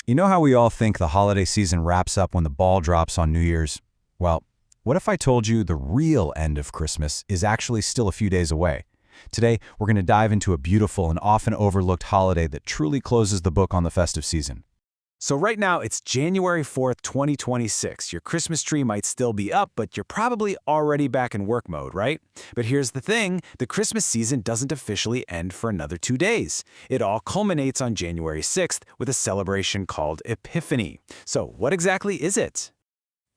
You know how we all think the holiday season wraps up when the ball drops on New Year's? Well, what if I told you the real end of Christmas is actually still a few days away? Today, we're going to dive into a beautiful and often overlooked holiday that truly closes the book on the festive season. So right now, it's January 4th, 2026. Your Christmas tree might still be up, but you're probably already back in work mode, right? But here's the thing, the Christmas season doesn't officially end for another 2 days. It all culminates on January 6th with a celebration called Epiphany. So what exactly is it?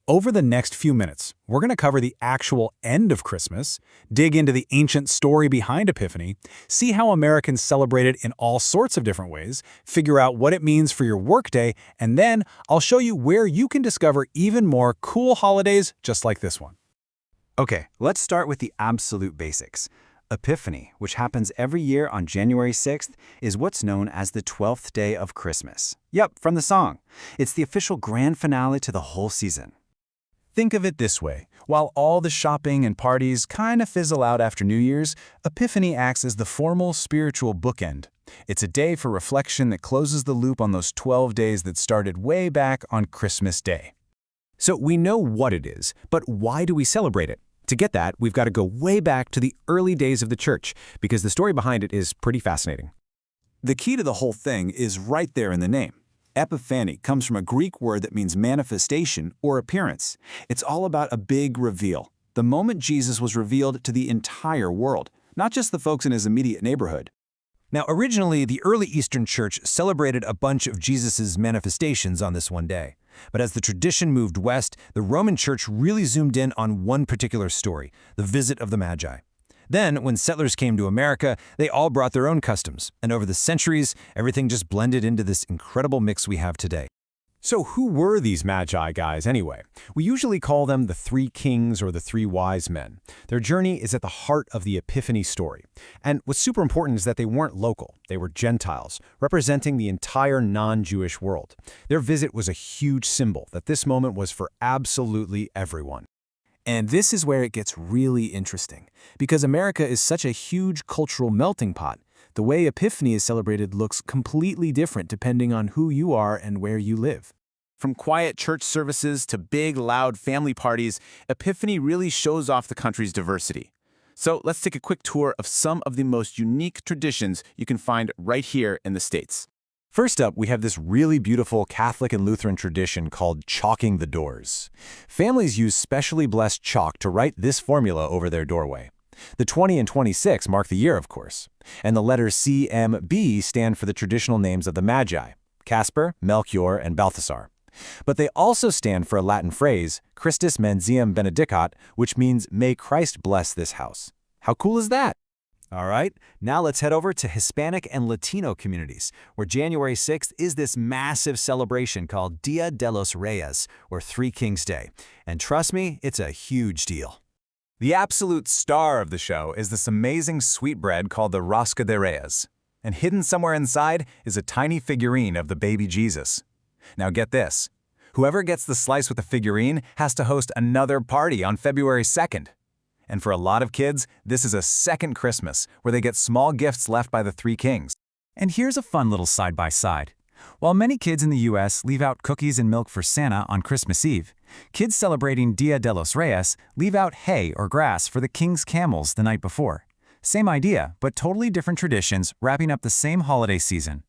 Over the next few minutes, we're going to cover the actual end of Christmas, dig into the ancient story behind Epiphany, see how Americans celebrate it in all sorts of different ways, figure out what it means for your workday, and then I'll show you where you can discover even more cool holidays just like this one. Okay, let's start with the absolute basics. Epiphany, which happens every year on January 6th, is what's known as the 12th day of Christmas. Yep, from the song. It's the official grand finale to the whole season. Think of it this way. While all the shopping and parties kind of fizzle out after New Year's, Epiphany acts as the formal spiritual bookend. It's a day for reflection that closes the loop on those 12 days that started way back on Christmas Day. So we know what it is, but why do we celebrate it? To get that, we've got to go way back to the early days of the church, because the story behind it is pretty fascinating. The key to the whole thing is right there in the name. Epiphany comes from a Greek word that means manifestation or appearance. It's all about a big reveal. The moment Jesus was revealed to the entire world, not just the folks in his immediate neighborhood. Now, originally, the early Eastern Church celebrated a bunch of Jesus' manifestations on this one day. But as the tradition moved west, the Roman Church really zoomed in on one particular story, the visit of the Magi. Then, when settlers came to America, they all brought their own customs, and over the centuries, everything just blended into this incredible mix we have today. So who were these Magi guys anyway? We usually call them the three kings or the three wise men. Their journey is at the heart of the Epiphany story. And what's super important is that they weren't local. They were Gentiles, representing the entire non-Jewish world. Their visit was a huge symbol that this moment was for absolutely everyone. And this is where it gets really interesting. Because America is such a huge cultural melting pot, the way Epiphany is celebrated looks completely different depending on who you are and where you live. From quiet church services to big, loud family parties, Epiphany really shows off the country's diversity. So let's take a quick tour of some of the most unique traditions you can find right here in the States. First up, we have this really beautiful Catholic and Lutheran tradition called chalking the doors. Families use specially blessed chalk to write this formula over their doorway. The 20 and 26 mark the year, of course, and the letters C, M, B stand for the traditional names of the Magi, Casper, Melchior, and Balthasar. But they also stand for a Latin phrase, Christus Menzium Benedicat, which means, may Christ bless this house. How cool is that? All right, now let's head over to Hispanic and Latino communities, where January 6th is this massive celebration called Dia de los Reyes, or Three Kings Day. And trust me, it's a huge deal. The absolute star of the show is this amazing sweetbread called the Rosca de Reyes. And hidden somewhere inside is a tiny figurine of the baby Jesus. Now get this, whoever gets the slice with the figurine has to host another party on February 2nd. And for a lot of kids, this is a second Christmas, where they get small gifts left by the three kings. And here's a fun little side-by-side. While many kids in the U.S. leave out cookies and milk for Santa on Christmas Eve, kids celebrating Dia de los Reyes leave out hay or grass for the king's camels the night before. Same idea, but totally different traditions wrapping up the same holiday season.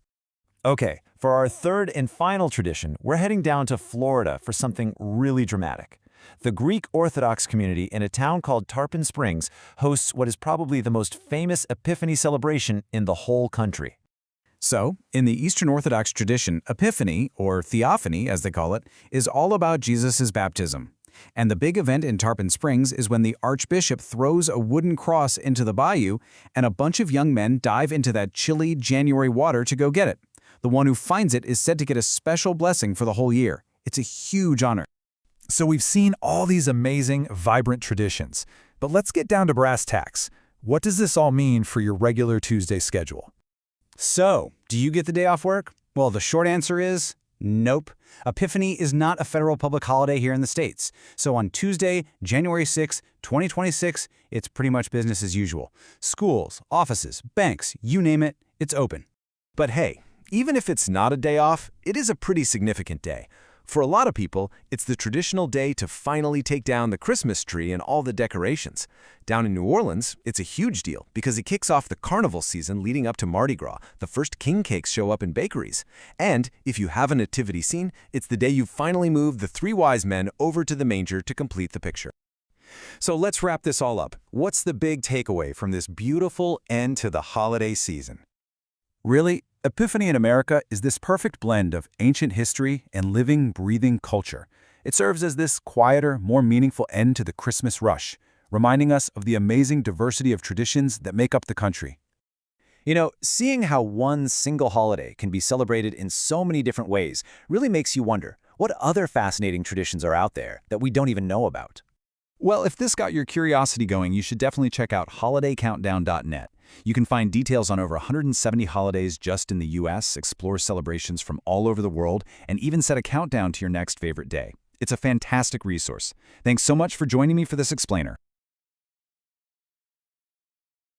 Okay, for our third and final tradition, we're heading down to Florida for something really dramatic. The Greek Orthodox community in a town called Tarpon Springs hosts what is probably the most famous Epiphany celebration in the whole country. So, in the Eastern Orthodox tradition, Epiphany, or Theophany as they call it, is all about Jesus' baptism. And the big event in Tarpon Springs is when the archbishop throws a wooden cross into the bayou and a bunch of young men dive into that chilly January water to go get it. The one who finds it is said to get a special blessing for the whole year. It's a huge honor. So we've seen all these amazing, vibrant traditions, but let's get down to brass tacks. What does this all mean for your regular Tuesday schedule? So, do you get the day off work? Well, the short answer is nope. Epiphany is not a federal public holiday here in the States. So on Tuesday, January 6, 2026, it's pretty much business as usual. Schools, offices, banks, you name it, it's open. But hey, Even if it's not a day off, it is a pretty significant day. For a lot of people, it's the traditional day to finally take down the Christmas tree and all the decorations. Down in New Orleans, it's a huge deal because it kicks off the carnival season leading up to Mardi Gras. The first king cakes show up in bakeries. And if you have a nativity scene, it's the day you finally move the three wise men over to the manger to complete the picture. So let's wrap this all up. What's the big takeaway from this beautiful end to the holiday season? Really, Epiphany in America is this perfect blend of ancient history and living, breathing culture. It serves as this quieter, more meaningful end to the Christmas rush, reminding us of the amazing diversity of traditions that make up the country. You know, seeing how one single holiday can be celebrated in so many different ways really makes you wonder, what other fascinating traditions are out there that we don't even know about? Well, if this got your curiosity going, you should definitely check out holidaycountdown.net. You can find details on over 170 holidays just in the US, explore celebrations from all over the world, and even set a countdown to your next favorite day. It's a fantastic resource. Thanks so much for joining me for this explainer.